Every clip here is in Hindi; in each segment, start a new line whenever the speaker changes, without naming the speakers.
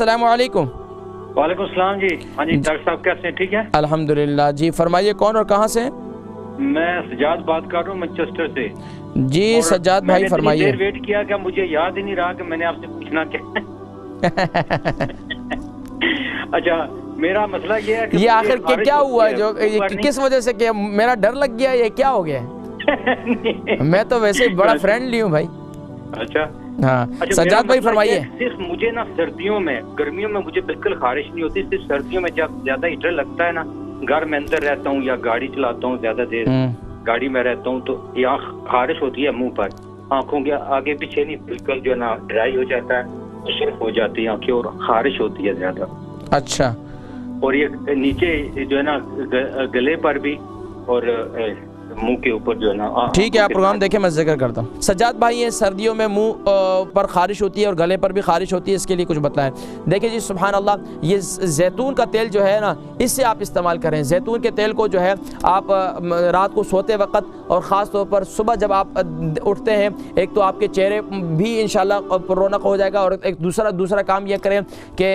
अस्सलाम वालेकुम।
वालेकुम सलाम जी। हाँ जी डॉक्टर साहब कैसे हैं, ठीक है?
अल्हम्दुलिल्लाह जी, फरमाइए कौन और कहाँ से?
मैं सजाद बात कर रहा हूँ मैनचेस्टर से।
जी
और
सज्जाद भाई
मैंने इतनी
फरमाइए।
देर वेट किया कि मुझे याद ही नहीं रहा कि मैंने आपसे पूछना क्या अच्छा, मेरा मसला ये है कि
ये आखिर के क्या हुआ जो किस वजह से, क्या मेरा डर लग गया, ये क्या हो गया? मैं तो वैसे ही बड़ा फ्रेंडली हूँ भाई।
अच्छा
हाँ
अच्छा,
सज्जाद भाई फरमाइए।
सिर्फ मुझे ना सर्दियों में, गर्मियों में मुझे बिल्कुल खारिश नहीं होती। सिर्फ सर्दियों में जब ज्यादा हीटर लगता है ना, घर में अंदर रहता हूँ या गाड़ी चलाता हूँ, ज्यादा देर गाड़ी में रहता हूँ, तो यहाँ खारिश होती है मुंह पर, आंखों के आगे पीछे नहीं, बिल्कुल जो है ना ड्राई हो जाता है, सुर्ख हो जाती है आंखें और खारिश होती है ज्यादा।
अच्छा,
और ये नीचे जो है ना गले पर भी और मुंह के ऊपर जो है ना।
ठीक है, आप प्रोग्राम देखें, मैं जिक्र करता हूँ। सज्जाद भाई, ये सर्दियों में मुंह पर खारिश होती है और गले पर भी खारिश होती है, इसके लिए कुछ बताएं। देखिए जी, सुभान अल्लाह, ये जैतून का तेल जो है ना, इससे आप इस्तेमाल करें। जैतून के तेल को जो है आप रात को सोते वक्त और ख़ास तौर पर सुबह जब आप उठते हैं, एक तो आपके चेहरे भी इंशाल्लाह रौनक हो जाएगा, और एक दूसरा काम यह करें कि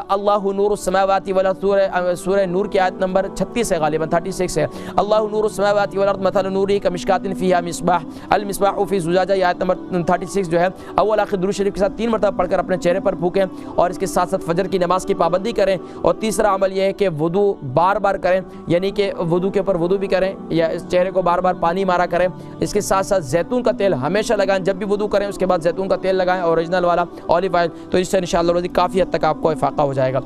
अल्लाहु नूरुस समावाति वल अर्द, सूरह नूर की आयत नंबर 36 है, गालिबन 36 है। अल्लाहु नूरुस समावाति वल अर्द मथल नूरी कमिशकातिन फीहा मिस्बाह अल मिस्बाह फी ज़ुजाजा, आयत नंबर 36 जो है, अव्वल आखिर दुरूद शरीफ के साथ 3 मरतबा पढ़कर अपने चेहरे पर फूकें, और इसके साथ साथ फजर की नमाज की पाबंदी करें। और तीसरा अमल यह है कि वुदू बार बार करें, यानी कि वुदू के ऊपर वुदू भी करें या इस चेहरे को बार बार पानी मारा करें। इसके साथ साथ जैतून का तेल हमेशा लगाएं, जब भी वुदू करें उसके बाद जैतून का तेल लगाएं, ओरिजिनल वाला ऑलिव ऑयल, तो इससे इंशाअल्लाह काफ़ी हद तक आपको इफाका हो जाएगा।